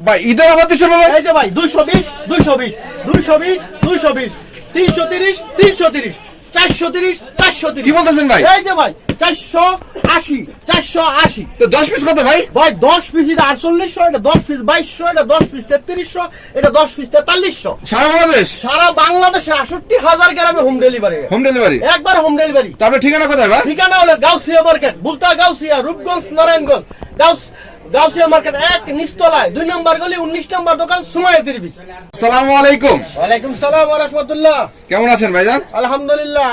ভাই ঈদের অফার দিচ্ছেন ভাই? এই যে ভাই 220 220 220 220 330 330 430 430 কি বলতেছেন ভাই? এই যে ভাই 480 480 তো 10 পিস কত ভাই? ভাই 10 পিস এটা 4800, এটা 10 পিস 2200, এটা 10 পিস 3300, এটা 10 পিস 4300। সারা বাংলাদেশ? সারা বাংলাদেশে 68000 গ্রামে হোম ডেলিভারি। Home delivery? একবার হোম ডেলিভারি। তারপরে ঠিকানা কোথায় ভাই? ঠিকানা হলো গাউসিয়া মার্কেট, বুলতা গাউসিয়া, রূপগঞ্জ, নারায়ণগঞ্জ। গাউসিয়া মার্কেট 1 নিচতলায়, 2 নম্বর গলি, 19 নম্বর দোকান, সুমাইয়া তিরবিস। আসসালামু আলাইকুম। ওয়ালাইকুম সালাম ওয়া রাহমাতুল্লাহ। কেমন আছেন ভাইজান? আলহামদুলিল্লাহ।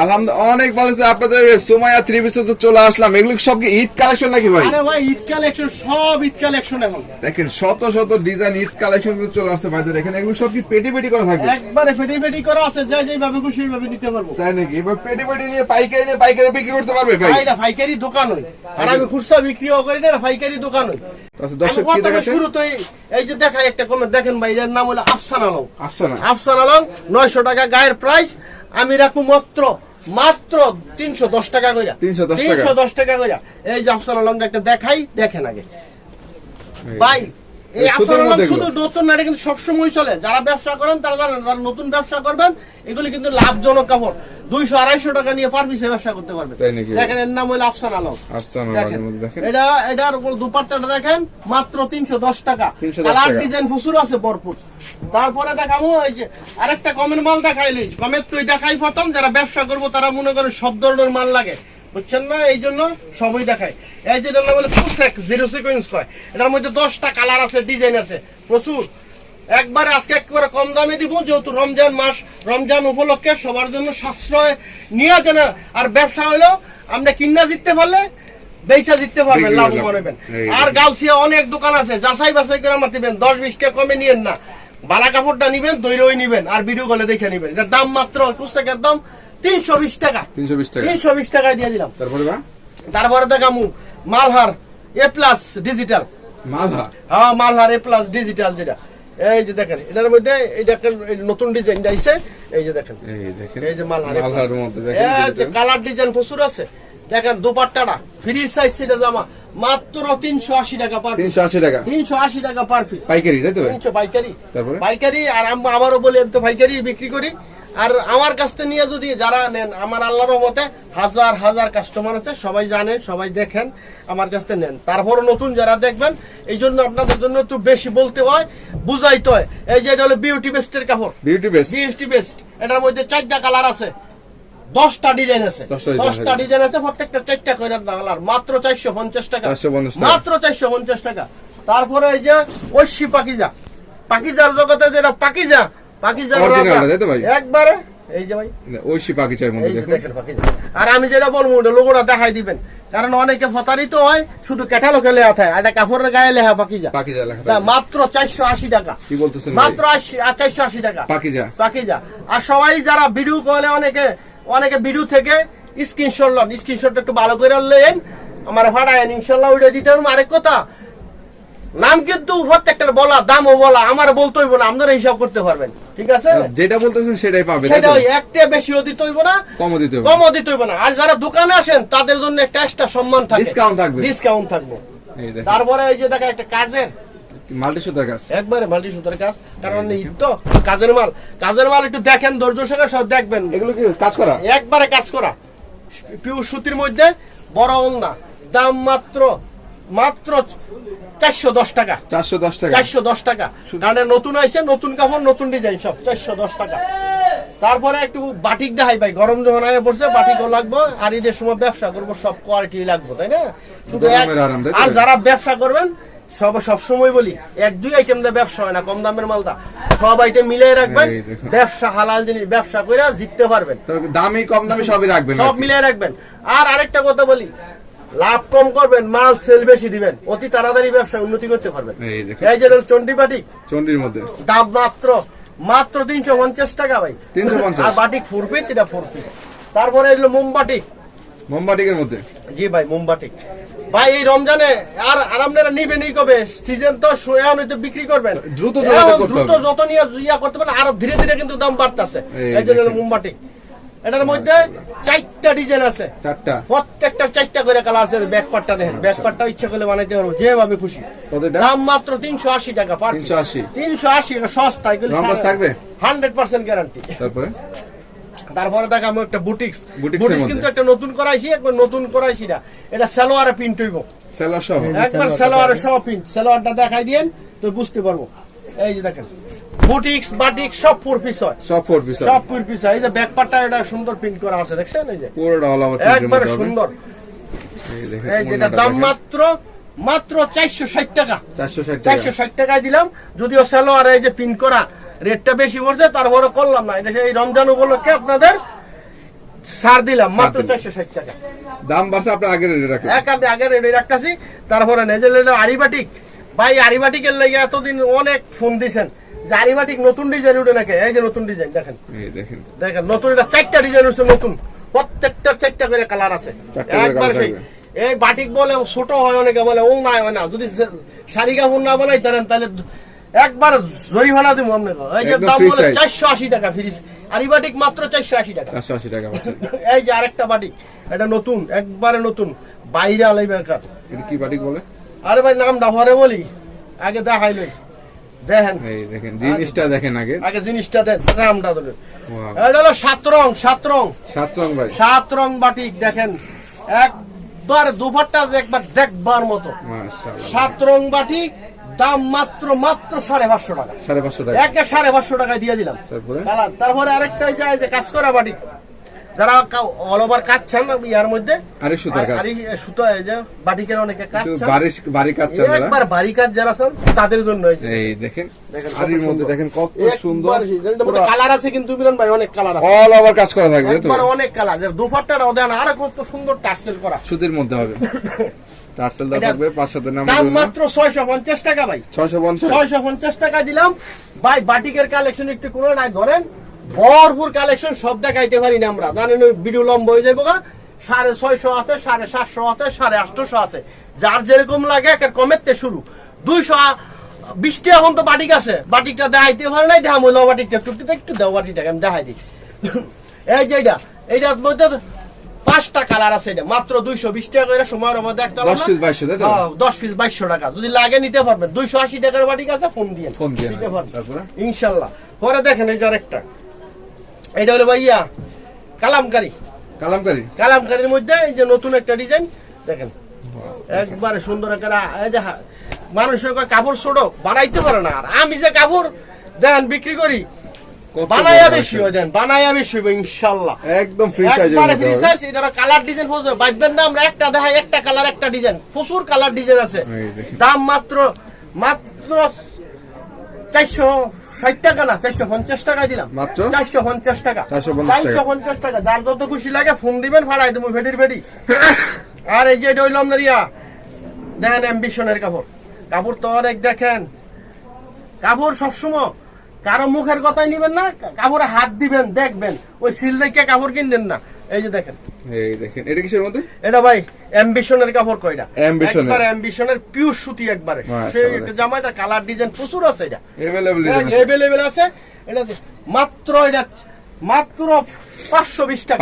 আলহামদুলিল্লাহ অনেক ভালো আছে। আপনাদের সুমাইয়া ত্রিবিসে তো চলে আসলাম। এগুলো সব কি ঈদ কালেকশন নাকি ভাই? আরে ভাই ঈদ কালেকশন, সব ঈদ কালেকশন। এখন দেখেন শত শত ডিজাইন ঈদ কালেকশন চলে আসছে ভাইদের এখানে। এগুলো সব কি পেটি পেটি করা থাকে? একবারে ফেটি করা আছে, যেভাবে খুশি সেইভাবে নিতে পারবো। তাই নাকি? এবার পেটি পেটি নিয়ে পাইকারি বিক্রি করতে পারবে ভাই? এটা পাইকারি দোকান হই, আর আমি খুচরা বিক্রিও করি না, পাইকারি দোকান হই। আচ্ছা দর্শক কি দেখাচ্ছেন? শুরুতেই এই যে দেখাই একটা কমেন্ট দেখেন ভাই, এর নাম হলো আফসান আলম। আফসান আলম 900 টাকা গায়ের প্রাইস। আমি রাখবো মাত্র 310 টাকা কইরা। 310 টাকা কইরা। এই যে আফসান আলমটা একটা দেখাই, দেখেন আগে ভাই। এই আফসান আলম শুধু নতুন না, এটা কিন্তু সবসময় চলে। যারা ব্যবসা করেন তারা জানেন, যারা নতুন ব্যবসা করবেন এগুলি কিন্তু লাভজনক কাপড়। 200-250 টাকা নিয়ে পার পিসে ব্যবসা করতে পারবেন। দেখেন এর নাম হলো আফসান আলম। এটার উপর দুপাট্টাটা দেখেন মাত্র 310 টাকা। কালার ডিজাইন প্রচুর আছে ভরপুর। তারপরে দেখাবো এই যে আরেকটা কমের মাল দেখাইলি, কমের তুই দেখাই প্রথম। যারা ব্যবসা করবো তারা মনে করে সব ধরনের মাল লাগে, বুঝছেন না, এই জন্য সবই দেখায়। এই যে বলে কুসেক 0 সিকোয়েন্স কয়, এটার মধ্যে 10টা কালার আছে, ডিজাইন আছে প্রচুর। একবারে আজকে একবারে কম দামে দিব, যেহেতু রমজান মাস, রমজান উপলক্ষে সবার জন্য সাশ্রয় নিয়ে যায় না। আর ব্যবসা হইলো আমরা কিনা জিততে পারলে বেচা জিততে পারবেন, লাভবান হবেন। আর গাউসিয়া অনেক দোকান আছে, যাচাই বাছাই করে আমার দিবেন। 10-20 টাকা কমে নিয়েন না, বালা কাপড়টা নিবেন, দৈরই নিবেন, আর ভিডিও কলে দেখে নিবেন। এটার দাম মাত্র কুসেকের দাম 320 টাকা। 320 টাকায় দিয়ে দিলাম। তারপরে দেখামু মালহার A+ ডিজিটাল। হ্যাঁ মালহার A+ ডিজিটাল, যেটা এই যে দেখেন এটার মধ্যে এই দেখেন নতুন ডিজাইন আইছে। এই যে দেখেন, এই যে মালহার মধ্যে দেখেন কালার ডিজাইন প্রচুর আছে। দেখেন দুপাট্টাটা ফ্রি সাইজ, সেটা জামা মাত্র 380 টাকা পার পিস। 380 টাকা পার পিস পাইকারি, তাই তো? পাইকারি। আর আমারও বলি আমি তো পাইকারি বিক্রি করি। আর আমার কাছ থেকে নিয়ে যদি যারা নেন, আমার আল্লাহর রহমতে হাজার হাজার কাস্টমার আছে, সবাই জানে, সবাই দেখেন, আমার কাছ থেকে নেন। তারপর নতুন যারা দেখবেন, এই জন্য আপনাদের জন্য একটু বেশি বলতে হয়, বুঝাইতে হয়। এই যে এটা হলো বিউটি বেস্টের কাপড়, বিউটি বেস্ট। এটার মধ্যে 4টা কালার আছে, 10টা ডিজাইন আছে, 10টা ডিজাইন আছে, প্রত্যেকটা 4টা করে কালার। মাত্র 450 টাকা, মাত্র 450 টাকা। তারপরে এই যে ঐশী পাকিজার জগতে যেটা পাকিজার একবারে এই যে ভাই ঐশী পাকিজার মধ্যে দেখেন পাকিজা। আর আমি যেটা বলবো ওটা লোগোটা দেখাই দিবেন, কারণ অনেকে প্রতারিত হয়, শুধু ক্যাটালগে লেখা থাকে, এটা কাপড়ের গায়ে লেখা পাকিজা লেখা। মাত্র 480 টাকা। কি বলতেছেন? মাত্র 480 টাকা পাকিজা। আর সবাই যারা ভিডিও কলে অনেকে ভিডিও থেকে স্ক্রিনশট লন, স্ক্রিনশটটা একটু ভালো করে লইেন, আমার ভাড়ায় ইনশাআল্লাহ ওইটা দিতে পারবো। আরেক কথা, নাম কিন্তু প্রত্যেকটার বলা, দামও বলা, আমার বলতে হইব না, আপনারা হিসাব করতে পারবেন, ঠিক আছে? যেটা বলতেছেন সেটাই পাবেন, সেটাই। একটা বেশিও দিতে হইব না, কমও দিতে হইব না। আর যারা দোকানে আসেন তাদের জন্য একটা এক্সট্রা সম্মান থাকবে, ডিসকাউন্ট থাকবে। তারপরে এই যে দেখা একটা কাজের মাল্টি সুতার কাজ, একবারে মাল্টি সুতার কাজ, কারণ ঈদ তো কাজের মাল একটু দেখেন, ধৈর্য সহকারে সব দেখবেন। এগুলো কি কাজ করা? একবারে কাজ করা, পিওর সুতির মধ্যে, বড় ওন্না, দাম মাত্র 410 টাকা। 410 টাকা। কারণ নতুন আইছে, নতুন কাপড়, নতুন ডিজাইন, সব 410 টাকা। তারপরে একটু বাটিক দেখাই ভাই, গরম যখন আগে পড়ছে বাটিকও লাগবে। আর ঈদের সময় ব্যবসা করবো, সব কোয়ালিটি লাগবে, তাই না? শুধু আর যারা ব্যবসা করবেন সব সময় বলি, 1-2 আইটেম দিয়ে ব্যবসা হয় না, কম দামের মালটা সব আইটেম মিলিয়ে রাখবেন। ব্যবসা হালাল জিনিস, ব্যবসা করে জিততে পারবেন। দামি কম দামি সবই রাখবেন, সব মিলিয়ে রাখবেন। আর আরেকটা কথা বলি, লাভ কম করবেন, মাল সেল বেশি দিবেন, অতি তাড়াতাড়ি ব্যবসা উন্নতি করতে পারবেন। এই যে চন্ডি বাটিক, চন্ডির মধ্যে দাম মাত্র 350 টাকা ভাই। 350। আর বাটিক 4 পিস, এটা 4 পিস। তারপরে এগুলো মোমবাটিকের মধ্যে, জি ভাই মোমবাটিক। ভাই এই রমজানে আর আপনারা নিবেনই কবে? সিজন তো এখন তো বিক্রি করবেন, দ্রুত যত নিয়ে ইয়া করতে পারেন, আর ধীরে ধীরে কিন্তু দাম বাড়তেছে। এই জন্য মোমবাটিক এটার মধ্যে 4টা ডিজাইন আছে, 4টা, প্রত্যেকটা 4টা করে কালার আছে। ব্যাক পার্টটা দেখেন, ব্যাক পার্টটা ইচ্ছা করলে বানাইতে পারবো যেভাবে খুশি। দাম মাত্র 380 টাকা পার। 380 সস্তা, এগুলো নম্বর থাকবে 100% গ্যারান্টি। তারপরে দেখাবো একটা বুটিক্স কিন্তু একটা নতুন করাইছি, একবার নতুন করাইছি না, এটা সালোয়ারে প্রিন্ট হইব, সালোয়ার সহ, একবার সালোয়ারে সহ প্রিন্ট। সালোয়ারটা দেখাই দেন তো বুঝতে পারবো। এই যে দেখেন বুটিক্স বাটিক সব 4 পিস হয়, সব 4 পিস, সব 4 পিস হয়। এই যে ব্যাক পার্টটা এটা সুন্দর প্রিন্ট করা আছে, দেখছেন? এই যে পুরোটা হলো একবার সুন্দর। এই যেটা দাম মাত্র 460 টাকা, 460 টাকায় দিলাম। যদিও সালোয়ারে এই যে প্রিন্ট করা রেটটা বেশি পড়ছে, তারপরে করলাম না, এটা এই রমজান উপলক্ষে আপনাদের ছাড় দিলাম মাত্র 460 টাকা। দাম বাড়ছে, আপনি আগের রেটে রাখেন, আপনি আগের রেটে রাখতেছি। তারপরে নেজেল আরিবাটিক, ভাই আরিবাটিকের লাগে এতদিন অনেক ফোন দিছেন যে আরিবাটিক নতুন ডিজাইন উঠে নাকি। এই যে নতুন ডিজাইন দেখেন, দেখেন নতুন, এটা 4টা ডিজাইন উঠছে নতুন, প্রত্যেকটা 4টা করে কালার আছে একবার। সেই এই বাটিক বলে ছোট হয়, অনেকে বলে ও না হয় না, যদি শাড়ি কাপড় না বানাই তাহলে একবার জরিমানা দিব আপনাকে। এই যে দাম বলে 480 টাকা ফ্রি আরিবাটিক, মাত্র 480 টাকা, 480 টাকা। এই যে আরেকটা বাটিক, এটা নতুন, একবারে নতুন, বাইরে আলাই বেকার। এটা কি বাটিক বলে? আরে ভাই নামটা পরে বলি, আগে দেখাইলই। দেখেন, এই দেখেন জিনিসটা দেখেন, আগে জিনিসটা দেন, নামটা ধরে। এটা হলো 7 রং, 7 রং ভাই, 7 রং বাটিক। দেখেন একবার দুপাট্টা একবার দেখবার মতো, মাশাআল্লাহ। 7 রং বাটিক, দাম মাত্র 550 টাকা, 550 টাকা, একে 550 টাকায় দিয়ে দিলাম। তারপরে আরেকটা যায় যে কাজ করা বাটিক, যারা অল ওভার কাজ চান ইয়ার মধ্যে, আরে সুতো এই যে বাটিকের অনেকে কাজ চান, বাড়ি কাজ চান, একবার বাড়ি কাজ যারা চান তাদের জন্য। এই দেখেন আরির মধ্যে দেখেন কত সুন্দর কালার আছে, কিন্তু মিলন ভাই অনেক কালার আছে, অল ওভার কাজ করা থাকবে, একবার অনেক কালার। এর দুপাট্টাটাও দেন আর কত সুন্দর টার্সেল করা, সুতির মধ্যে হবে, টার্সেল দাও থাকবে, 5-7 নাম্বার। দাম মাত্র 650 টাকা ভাই, 650 টাকা দিলাম ভাই। বাটিকের কালেকশন একটু কোন নাই ধরেন, ভরপুর কালেকশন, সব দেখাইতে পারি না আমরা, জানেন ভিডিও লম্বা হয়ে যাবো। 650 আছে, 750 আছে, 850 আছে, যার যেরকম লাগে। একের কমেতে শুরু 220 টাকা এখন তো বাটিক আছে, বাটিকটা দেখাইতে পারে নাই, দাম হইলো বাটিকটা একটু দাও, বাটিকটাকে আমি দেখাই দিই। এই যে এইটার মধ্যে 5টা কালার আছে, এটা মাত্র 220 টাকা করে। সময়ের মধ্যে একটা 10 পিস 2200 টাকা, যদি লাগে নিতে পারবেন। 280 টাকার বাটিক আছে, ফোন দিয়ে নিতে পারবেন ইনশাল্লাহ। পরে দেখেন এই যে আরেকটা, এটা হলো ভাইয়া কালামকারীর মধ্যে এই যে নতুন একটা ডিজাইন দেখেন, একবারে সুন্দর একটা। এই যে মানুষের কাপড় ছোট বানাইতে পারে না, আর আমি যে কাপড় দেন বিক্রি করি বানাইয়া বেশি হয়, দেন বানাইয়া বেশি হবে ইনশাআল্লাহ, একদম ফ্রি সাইজ। একবারে ফ্রি সাইজ। এটা কালার ডিজাইন ফোজ বাইবেন না, আমরা একটা দেখাই, একটা কালার একটা ডিজাইন, প্রচুর কালার ডিজাইন আছে। দাম মাত্র 460 টাকা না, 450 টাকায় দিলাম, মাত্র 450 টাকা, 450 টাকা। যার যত খুশি লাগে ফোন দিবেন, ফাড়াই দেবো ভেটি। আর এই যে এটা হইল আপনার দেখেন অ্যাম্বিশনের কাপড় তো অনেক। দেখেন কাপড় সবসময় কারো মুখের কথাই নিবেন না, কাপড়ে হাত দিবেন, দেখবেন, ওই সিল দেখে কাপড় কিনবেন না। এই যে দেখেন, এটা কিসের মধ্যে? এটা ভাই অ্যাম্বিশনের কাপড়, কয়টা একবার অ্যাম্বিশনের পিওর সুতি, একবারে সেই একটা জামাটা কালার ডিজাইন প্রচুর আছে, এটা अवेलेबल আছে। এটা মাত্র 520 টাকা,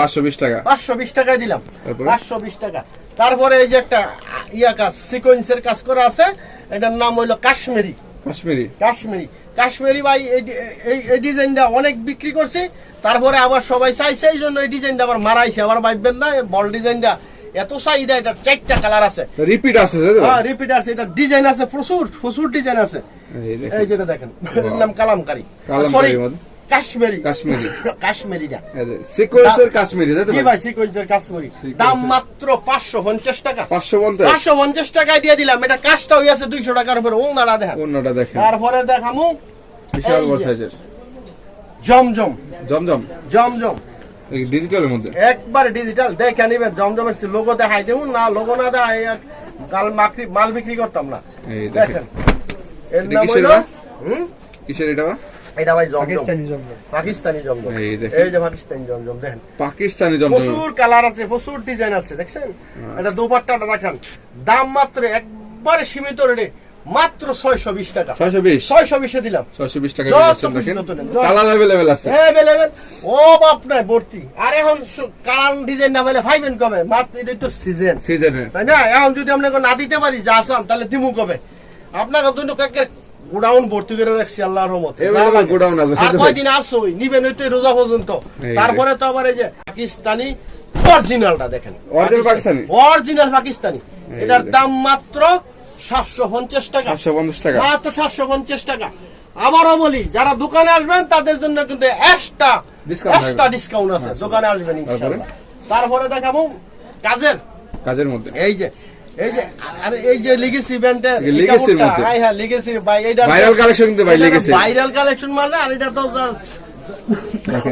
520 টাকায় দিলাম, 520 টাকা। তারপরে এই যে একটা কাজ, সিকোয়েন্সের কাজ করা আছে, এটার নাম হইলো কাশ্মীরি ভাই। এই ডিজাইনটা অনেক বিক্রি করছি, তারপরে আবার সবাই চাইছে, এই জন্য এই ডিজাইনটা আবার মারাইছে। আবার ভাববেন না, বল ডিজাইনটা এত চাহিদা, এটা 4টা কালার আছে, রিপিট আছে। হ্যাঁ রিপিট আছে, এটা ডিজাইন আছে প্রচুর ডিজাইন আছে। এই যেটা দেখেন, এর নাম কালামকারী, সরি কাশ্মীরিটা সিকোয়েন্সের কাশ্মীরি। জি ভাই সিকোয়েন্সের কাশ্মীরি, দাম মাত্র 550 টাকা, 550 টাকায় দিয়ে দিলাম। এটা কাজটা হইছে 200 টাকার উপরে। ওনাটা দেখেন, তারপরে দেখামু বিশাল বড় সাইজের জমজম ডিজিটালের মধ্যে, একবারে ডিজিটাল। দেখে নিবেন, জমজমের লোগো দেখাই দেব না, লোগো না দেখাই মাল বিক্রি করতাম না। দেখেন এর নাম হলো কিসের? এটা ভাই পাকিস্তানি জমজম। এই যে পাকিস্তানি জমজম দেখেন, প্রচুর কালার আছে, প্রচুর ডিজাইন আছে, দেখছেন? এটা দুপাট্টাটা দেখেন, দাম মাত্র একবারে সীমিত রেটে মাত্র 620 টাকা। 620 620 এ দিলাম। 620 টাকা যত দিচ্ছেন খুশি দেখেন। তত নেন। কালার अवेलेबल আছে। अवेलेबल ও বাপ নাই ভর্তি। আর এখন কালার ডিজাইন না পেলে পাইবেন কবে? মাত্র এটাই তো সিজন। সিজনে তাই না? এখন যদি আপনাকে না দিতে পারি যা আসান তাহলে দিমু কবে? আপনাকে দুটো কাকের গোডাউন ভর্তি করে রাখছি আল্লাহর রহমতে। अवेलेबल গোডাউন আছে। আর কয়দিন আসোই নিবেন হইতে রোজা পর্যন্ত। তারপরে তো আবার এই যে পাকিস্তানি অরিজিনালটা দেখেন। অরিজিনাল পাকিস্তানি। এটার দাম মাত্র 750 টাকা। 750 টাকা। মাত্র 750 টাকা। আবারও বলি যারা দোকানে আসবেন তাদের জন্য কিন্তু এক্সট্রা ডিসকাউন্ট আছে। দোকানে আসবেন ইনশাআল্লাহ। তারপরে দেখাবো কাজের মধ্যে এই যে আর এই যে লিগেসি ব্যান্ডের লিগেসির মধ্যে হ্যাঁ লিগেসি ভাই এইটা ভাইরাল কালেকশন কিন্তু ভাই লিগেসি ভাইরাল কালেকশন মানে আর এটা তো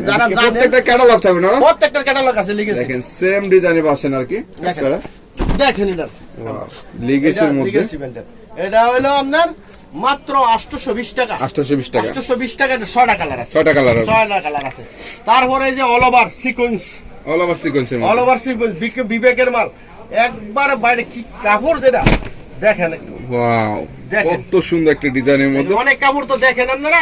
যারা জানেন প্রত্যেকটা ক্যাটালগ থাকবে না? প্রত্যেকটা ক্যাটালগ আছে লিগেসি। দেখেন সেম ডিজাইনে পাচ্ছেন আর কি। দেখেন এটা লিগেসির মধ্যে লিগেসি ব্যান্ডের। এটা হলো আপনার মাত্র 820 টাকা। 820 টাকা। 820 টাকা। 6টা কালার আছে। 6টা কালার আছে। 6টা কালার আছে। তারপরে এই যে অল ওভার সিকোয়েন্স বিবেকের মাল একবারে বাইরে কি কাপড় যেটা দেখেন একটু। ওয়াও কত সুন্দর একটা ডিজাইনের মধ্যে। অনেক কাপড় তো দেখেন আপনারা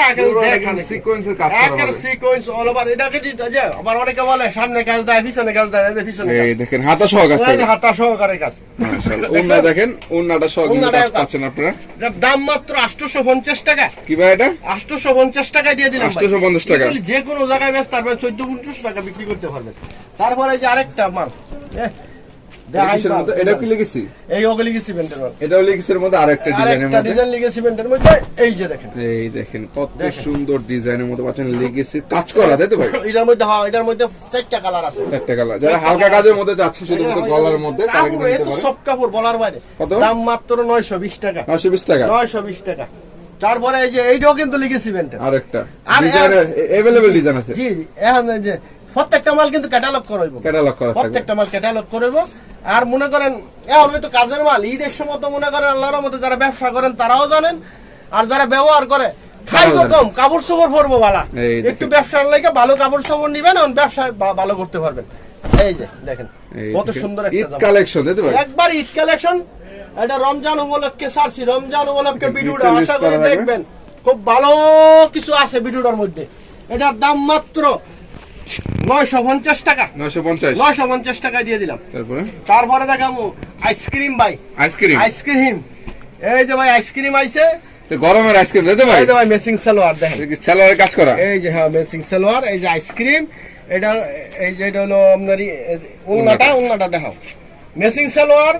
দেখেন সিকোয়েন্সের কাজ করা একের সিকোয়েন্স অল ওভার। এটাকে যে আবার অনেকে বলে সামনে কাজ দেয় পিছনে কাজ দেয়। পিছনে এই দেখেন হাতা সহ কাজ থাকে। হাতা সহকারে কাজ। মাশাআল্লাহ। ওন্না দেখেন ওন্নাটা সহ কিন্তু কাজ পাচ্ছেন আপনারা। এটার দাম মাত্র 850 টাকা। কি ভাই এটা? 850 টাকা দিয়ে দিলাম। 850 টাকা। যে কোনো জায়গায় বেশ তারপরে 14-15 টাকা বিক্রি করতে পারবেন। তারপরে যে আরেকটা মাল এটা কি লিগেসি? এই ওকে লিগেসি ব্যান্ডের মাল। এটাও লিগেসির মধ্যে আরেকটা ডিজাইনের মধ্যে। ডিজাইন লিগেসি ব্যান্ডের মধ্যে এই যে দেখেন। এই দেখেন কত সুন্দর ডিজাইনের মধ্যে পাচ্ছেন লিগেসি কাজ করা তাই তো ভাই? এটার মধ্যে হ্যাঁ এটার মধ্যে 4টা কালার আছে। 4টা কালার। যারা হালকা কাজের মধ্যে যাচ্ছে শুধু গলার মধ্যে তারা কিন্তু নিতে পারে। পারে। সব কাপড় বলার বাইরে। দাম মাত্র 920 টাকা। 920 টাকা। 920 টাকা। তারপরে এই যে এইটাও কিন্তু লিগেসি ব্যান্ডের। আরেকটা ডিজাইন अवेलेबल ডিজাইন আছে। জি এখন এই যে প্রত্যেকটা মাল কিন্তু ক্যাটালগ করাইবো। ক্যাটালগ করা থাকবে। প্রত্যেকটা মাল ক্যাটালগ করবো। আর মনে করেন এখন হয়তো কাজের মাল ঈদের সময় তো মনে করেন আল্লাহর রহমতে যারা ব্যবসা করেন তারাও জানেন। আর যারা ব্যবহার করে খাইবো কম কাপড় চোপড় পরবো ভালো। একটু ব্যবসার লাগে ভালো কাপড় চোপড় নিবেন এখন ব্যবসায় ভালো করতে পারবেন। এই যে দেখেন কত সুন্দর একটা ঈদ কালেকশন দিতে পারেন। একবার ঈদ কালেকশন। এটা রমজান উপলক্ষে সারছি। রমজান উপলক্ষে ভিডিওটা আশা করি দেখবেন। খুব ভালো কিছু আছে ভিডিওটার মধ্যে। এটার দাম মাত্র 950 টাকা। 950 টাকা দিয়ে দিলাম। তারপরে দেখাবো আইসক্রিম ভাই। আইসক্রিম এই যে ভাই আইসক্রিম আইছে। তো গরমের আইসক্রিম দিতে ভাই। এই যে ভাই মেসিং সালোয়ার দেখেন। সালোয়ারের কাজ করা। এই যে হ্যাঁ মেসিং সালোয়ার। এই যে আইসক্রিম এটা এই যে এটা হলো আপনার উন্নাটা দেখাও। মেসিং সালোয়ার।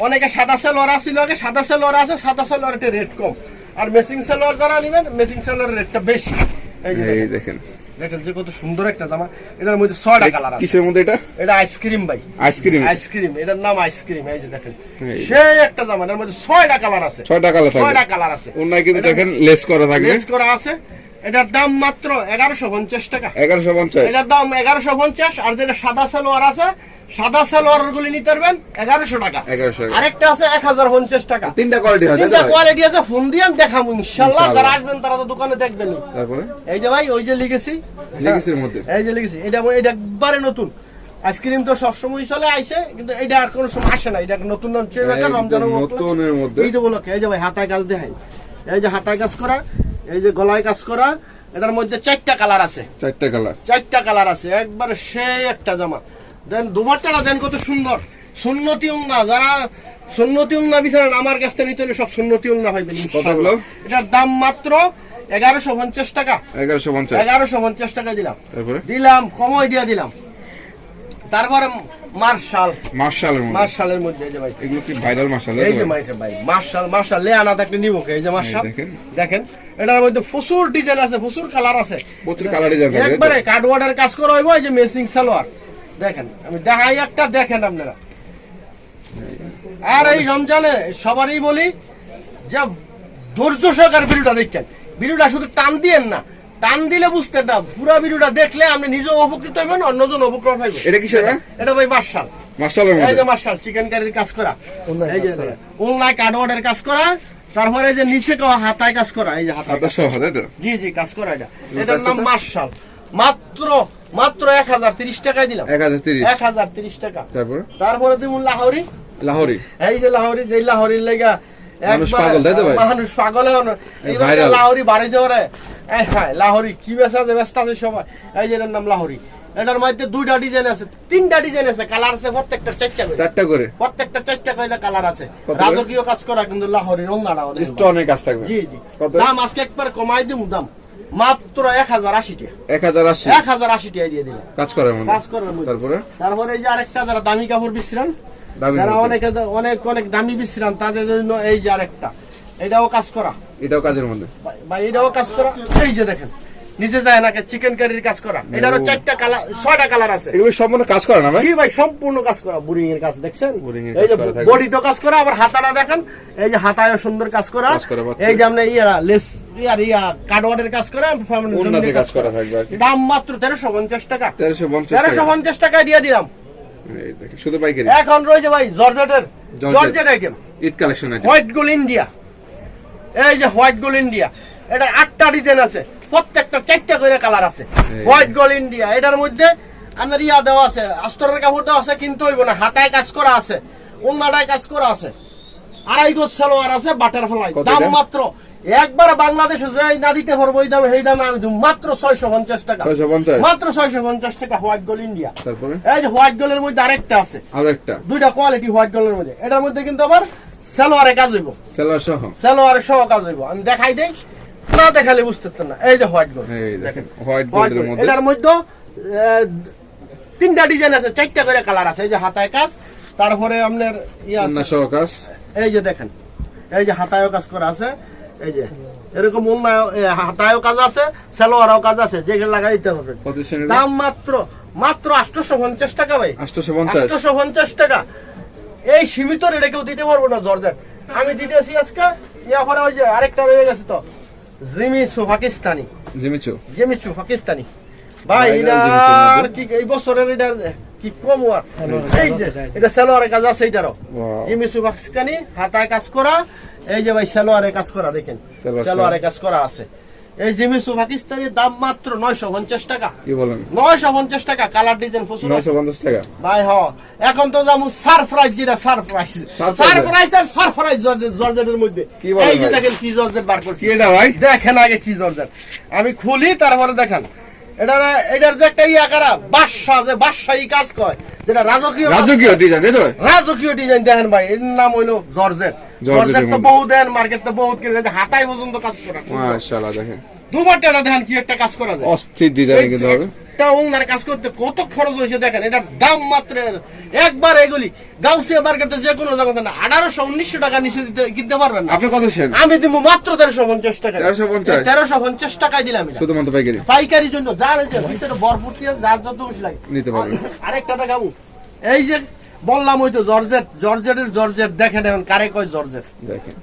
অনেকে সাদা সালোয়ার আসছিল আগে। সাদা সালোয়ার আছে। সাদা সালোয়ারের রেট কম। আর মেসিং সালোয়ার যারা নেবেন মেসিং সালোয়ারের রেটটা বেশি। এই দেখেন যে কত সুন্দর একটা জামা। এটার মধ্যে 6টা কালার আছে। কিসের মধ্যে এটা? এটা আইসক্রিম ভাই। আইসক্রিম এটার নাম আইসক্রিম। এই যে দেখেন সেই একটা জামা। এটার মধ্যে 6টা কালার আছে। 6টা কালার থাকবে। 6টা কালার আছে। ওন্নায় কিন্তু দেখেন লেস করা থাকবে। লেস করা আছে। এটার দাম মাত্র 1150 টাকা। 1150। এটার দাম 1150। আর যেটা সাদা সালোয়ার আছে সাদা সালোয়ার গুলি নিতে পারবেন 1100 টাকা। 1100। আরেকটা আছে 1050 টাকা। তিনটা কোয়ালিটি আছে। তিনটা কোয়ালিটি আছে। ফোন দিয়েন দেখাবো ইনশাআল্লাহ। যারা আসবেন তারা তো দোকানে দেখবেন। তারপরে এই যে ভাই ওই যে লিগেসির মধ্যে এই যে লিগেসি এটা একবারে নতুন। আইসক্রিম তো সবসময় চলে আইছে কিন্তু এটা আর কোনো সময় আসে না। এটা নতুন রমজানের মধ্যে এই যে বলো এই যে ভাই হাতায় কাজ দেখাই। এই যে হাতায় কাজ করা। এই যে গলায় কাজ করা। এটার মধ্যে 4টা কালার আছে। 4টা কালার আছে। একবারে সেই একটা জামা। দেন দুপাট্টাটা দেন কত সুন্দর। সুন্নতি উন্না যারা সুন্নতি উন্না বিচারেন আমার কাছ থেকে নিতে হলে সব সুন্নতি উন্না পাইবেন ইনশাআল্লাহ। এটার দাম মাত্র 1150 টাকা। 1150 টাকা দিলাম কমই দিয়ে দিলাম। তারপরে মার্শালের মধ্যে এই যে ভাই এগুলো কি ভাইরাল মার্শাল? এই যে ভাই মার্শাল লে আনা থাকলে নিব এই যে মার্শাল দেখেন। এটার মধ্যে প্রচুর ডিজাইন আছে। প্রচুর কালার আছে। প্রচুর কালার ডিজাইন আছে। একবারে কাটওয়ার্ডের কাজ করা হইব। এই যে মেসিং সালোয়ার দেখেন। আমি দেখাই একটা দেখেন আপনারা। আর এই রমজানে সবারই বলি যে ধৈর্য সহকার ভিডিওটা দেখেন। ভিডিওটা শুধু টান দিয়েন না। টান দিলে বুঝতে না। পুরো ভিডিওটা দেখলে আপনি নিজেও উপকৃত হবেন অন্যজন উপকৃত হবেন। এটা কিসের? এটা ভাই মার্শাল। এই যে মার্শাল চিকেন কারির কাজ করা। এই যে উন্নায় কাটওয়ার্ডের কাজ করা। তারপরে এই যে নিচে হাতায় কাজ করা। এই যে হাতা সহ জি কাজ করা। এটার নাম মার্শাল। মাত্র 1030 টাকায় দিলাম। 1030 টাকা। তারপরে দিমু লাহোরি। এই যে লাহোরির লাগা মানুষ পাগল, তাই তো ভাই? মানুষ পাগল এইবার ভাইরাল। লাহোরি বাড়ি যাওয়ারে হ্যাঁ লাহোরি কি বেচা আছে ব্যস্ত আছে সবাই। এই যে এটার নাম লাহোরি। এটার মধ্যে 2টা ডিজাইন আছে, 3টা ডিজাইন আছে, কালার আছে প্রত্যেকটা 4টা করে, 4টা করে, প্রত্যেকটা 4টা করে কালার আছে। কত করে? রাজকীয় কাজ করা কিন্তু লাহোরির ওন্নাটা স্টোনের কাজ থাকবে। জি জি। কত? দাম আজকে একবার কমাই দিমু, দাম মাত্র 1080 টাকা। 1080 1080 টাকা দিয়ে দিলাম কাজ করার মধ্যে। কাজ করার মধ্যে। তারপরে এই যে আরেকটা যারা দামি কাপড় বিশ্রান, দামি যারা মধ্যে। অনেক অনেক দামি বিশ্রান তাদের জন্য এই যে আরেকটা, এটাও কাজ করা এটাও কাজের মধ্যে। ভাই, এটাও কাজ করা। এই যে দেখেন নিচে যায় নাকি চিকেন কারির কাজ করা। এটারও 4টা কালার, 6টা কালার আছে। এগুলো সম্পূর্ণ কাজ করা না ভাই? জি ভাই, সম্পূর্ণ কাজ করা। বুরিং এর কাজ দেখছেন, Boring এর এই যে কাজ করা থাকবে। বডি তো কাজ করা, আবার হাতাটা দেখেন, এই যে হাতায়ও সুন্দর কাজ করা। কাজ করা পাচ্ছি। এই যে আমরা লেস কাটওয়ার্ডের কাজ করা, উন্নতি কাজ করা থাকবে আর কি। দাম মাত্র 1350 টাকা। 1350 টাকা। 1350 টাকায় দিয়ে দিলাম। এই দেখেন শুধু পাইকারি। এখন রয়েছে ভাই জর্জেটের, georgette item, Eid collection item. White gold India. এই যে হোয়াইট গোল ইন্ডিয়া, এটা 8টা ডিজাইন আছে, প্রত্যেকটা 4টা করে কালার আছে। হোয়াইট গোল ইন্ডিয়া, এটার মধ্যে আপনার দেওয়া আছে, আস্তরের কাপড় দেওয়া আছে, কিন্তু হইব না, হাতায় কাজ করা আছে, ওন্নাটায় কাজ করা আছে, 2.5 গজ সালোয়ার আছে, বাটারফ্লাই। কত দাম এটা? মাত্র একবার বাংলাদেশে যে না দিতে পারবো ওই দামে, এই দামে আমি দেব মাত্র 650 টাকা। 650 মাত্র 650 টাকা হোয়াইট গোল ইন্ডিয়া। তারপরে এই যে হোয়াইট গোলের মধ্যে আরেকটা আছে, আরো একটা 2টা কোয়ালিটি হোয়াইট গোলের মধ্যে। এটার মধ্যে কিন্তু আবার সালোয়ারে কাজ হইব, সেলার সহ। সালোয়ারে সহ কাজ হইব। আমি দেখাই দেই, না দেখালে বুঝতে পারতেন না। এই যে হোয়াইট গোল, এই দেখেন হোয়াইট হোয়াইট গোল্ডের গোল। মধ্যে। এটার মধ্যে 3টা ডিজাইন আছে, 4টা করে কালার আছে। এই যে হাতায় কাজ, তারপরে আপনার অন্য সহ কাজ। এই যে দেখেন, এই যে হাতায়ও কাজ করা আছে, এই যে এরকম হাতায়ও কাজ আছে, সালোয়ারও কাজ আছে, যেগুলো লাগাই দিতে হবে। কত শ্রেণীর? দাম মাত্র 850 টাকা ভাই, 850। 850 টাকা। এই সীমিত রেটে কেউ দিতে পারবো না জর্জেট। আমি দিতেছি আজকে পরে ওই যে আরেকটা রয়ে গেছে তো, জিমিচু পাকিস্তানি, জিমিচু পাকিস্তানি ভাই। Viral এটা জিমিচুর মধ্যে। কি এই বছরের এটা কি কম আর এই যে এটা সালোয়ারের কাজ আছে, এটারও Wow. জিমিচু পাকিস্তানি, হাতায় কাজ করা। এই যে ভাই সালোয়ারের কাজ করা দেখেন, সালোয়ারের কাজ করা আছে। এই জিমিচু পাকিস্তানির দাম মাত্র 950 টাকা। কি বলেন? 950 টাকা, কালার ডিজাইন প্রচুর আছে। 950 টাকা ভাই হ, এখন তো যেমন সারপ্রাইজ, যেটা সারপ্রাইজ, সারপ্রাইজ আর সারপ্রাইজ জর্জেটের মধ্যে। কি বলেন এই যে ভাই? দেখেন কি জর্জেট বার করছি, কি এটা ভাই? দেখেন আগে কি জর্জেট। আমি খুলি তারপরে দেখেন। এটার যে একটা আকারা বাদশা, যে বাদশাহী কাজ কয়, যেটা রাজকীয় রাজকীয় ডিজাইন, তাই তো? রাজকীয় ডিজাইন দেখেন ভাই। এর নাম হইলো জর্জেট। জর্জেট তো বহু দেন, মার্কেট তো বহুত কিনে, হাতায় পর্যন্ত কাজ করা। মাশাআল্লাহ দেখেন দুবারটা দেখেন কি একটা কাজ করা যায়, অস্থির ডিজাইন কিন্তু হবে। একটা ওনার কাজ করতে কত খরচ হয়েছে দেখেন। এটার দাম মাত্র একবার এগুলি গাউসিয়া মার্কেটে যে কোনো জায়গাতে না 1800-1900 টাকা নিচে কিনতে পারবেন না। আপনি কত শেন? আমি দিব মাত্র 1350 টাকা। 1350? 1350 টাকায় দিলাম এটা। শুধুমাত্র পাইকারি পাইকারির জন্য যার এই যে ভিতরে ভরপুর দিয়ে যার যত খুশি লাগে নিতে পারবেন। আরেকটা দেখাবো, এই যে বললাম ওই তো জর্জেট, জর্জেটের জর্জেট দেখেন এখন কারে কয় জর্জেট। দেখেন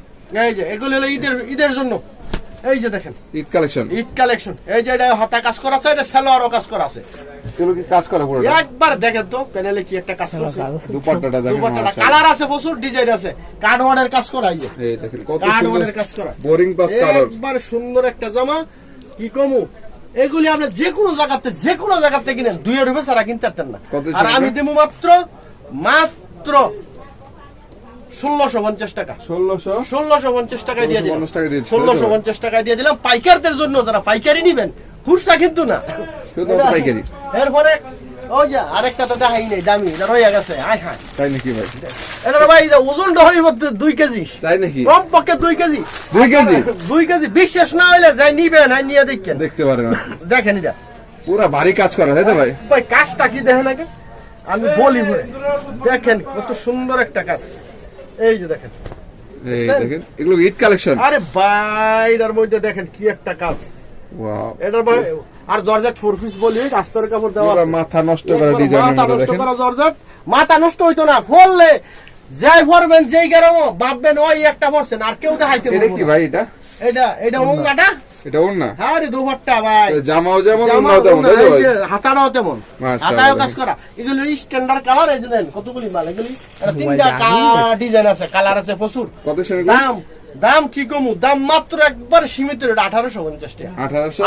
এই যে এগুলো হলো ঈদের জন্য। এই যে দেখেন ঈদ কালেকশন, ঈদ কালেকশন। এই যে এটা হাতা কাজ করা আছে, এটা সালোয়ারও কাজ করা আছে। এগুলো কি কাজ করা পুরো? একবার দেখেন তো প্যানেলে কি একটা কাজ করছে। দুপাট্টাটা দেখেন দুপাট্টাটা মাশাআল্লাহ। কালার আছে, প্রচুর ডিজাইন আছে, কার্ডওয়ার্ডের কাজ করা। এই যে এই দেখেন কত কার্ডওয়ার্ডের সুন্দর কাজ করা, বোরিং পাস কালার। একবার সুন্দর একটা জামা। কি কমু, এগুলি আপনি যে কোনো জায়গাতে কিনেন 2 এর উপরে ছাড়া কিনতে পারতেন না। কত আর ছিল আমি এটা? দেবো মাত্র 1650 টাকা। 1650 টাকায় দিয়ে দিলাম। 1650 টাকায় দিয়েছি, 1650 টাকায় দিয়ে দিলাম পাইকারদের জন্য, যারা পাইকারি নিবেন, খুচরা কিন্তু না, শুধুমাত্র পাইকারি। এরপরে ওই যে আরেকটা তো দেখাই নেই, দামি, এটা রয়ে গেছে। আয় হায়, তাই নাকি ভাই? এটা ভাই ওজনটা হইব 2 কেজি, তাই নাকি? কম পক্ষে 2 কেজি। 2 কেজি? 2 কেজি বিশ্বাস না হইলে যাই নিবেন, হ্যাঁ নিয়ে দেখেন, দেখতে পারেন দেখেন এটা পুরো ভারী কাজ করা, তাই তো ভাই? ভাই কাজটা কি দেখেন আগে, আমি বলি পরে দেখেন কত সুন্দর একটা কাজ। এই যে দেখেন, এই দেখেন এগুলো ঈদ কালেকশন। আরে ভাই এটার মধ্যে দেখেন কি একটা কাজ। ওয়াও, এটার ভাই আর জর্জেট 4 পিস বলি, আস্তরের কাপড় দেওয়া পুরো আছে। মাথা নষ্ট করা ডিজাইনের মাথা মধ্যে নষ্ট দেখেন। করা জর্জেট, মাথা নষ্ট হইতো না, ফললে যাই পড়বেন যেই গেরাম ভাববেন ওই একটা পড়ছেন, আর কেউ দেখাইতে এটা পারবো কি না। ভাই? এটা ওঙ্গাটা, এটা ওর না? হ্যাঁ রে দুপাট্টা ভাই, জামাও যেমন জামা ওড়নাও তেমন, তাই তো ভাই? এই যে হাতাটাও তেমন, মাশাআল্লাহ। হাতায়ও কাজ করা। এগুলো স্ট্যান্ডার্ড কালার। এই যে দেখেন কতগুলি মাল, এগুলি 3টা ডিজাইন আছে, কালার আছে প্রচুর। কত শ্রেণী? দাম কি কমু, দাম মাত্র একবার সীমিত রেট 1850 টাকা।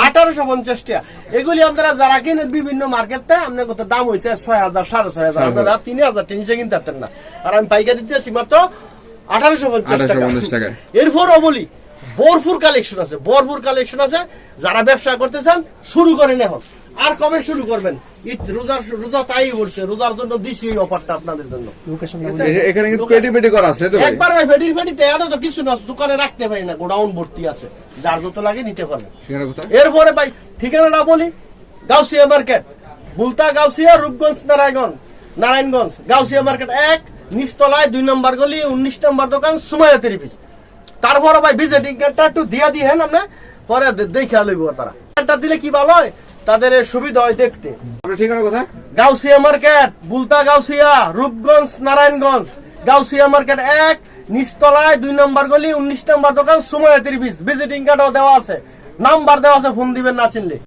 1850 টাকা। এগুলি আপনারা যারা কিনেন বিভিন্ন মার্কেটে, আপনার কত দাম হয়েছে 6000, 6500, আপনারা 3000 নিচে কিনতে পারতেন না। আর আমি পাইকারি দিতেছি মাত্র 1850 টাকা। এরপরও বলি ভরপুর কালেকশন আছে, ভরপুর কালেকশন আছে। যারা ব্যবসা করতে চান শুরু করেন এখন। আর কবে শুরু করবেন? ঈদ রোজা তাই বলছে, রোজার জন্য দিছি এই অফারটা আপনাদের জন্য। এখানে কিন্তু পেটি পেটি করা আছে তো ভাই? একবার ভাই ফেটিতে এটা তো কিছু না, দোকানে রাখতে পারি না, গোডাউন ভর্তি আছে, যার যত লাগে নিতে পারবেন। ঠিকানা কোথায়? এরপরে ভাই ঠিকানাটা বলি, গাউসিয়া মার্কেট, বুলতা গাউসিয়া, রূপগঞ্জ, নারায়ণগঞ্জ। গাউসিয়া মার্কেট 1, নিচতলায় 2 নম্বর গলি, 19 নম্বর দোকান, সুমাইয়া 3 তারপরে ভাই ভিজিটিং কার্ডটা একটু দিয়ে দিহেন আপনি, পরে দেখে লইব তারা। কার্ডটা দিলে কি ভালো হয়, তাদের সুবিধা হয় দেখতে। আপনার ঠিকানা কোথায়? গাউসিয়া মার্কেট, বুলতা গাউসিয়া, রূপগঞ্জ, নারায়ণগঞ্জ। গাউসিয়া মার্কেট 1, নিচতলায় 2 নম্বর গলি, 19 নম্বর দোকান, সুমাইয়া 3 ভিজিটিং কার্ডও দেওয়া আছে, নাম্বার দেওয়া আছে, ফোন দিবেন না চিনলে।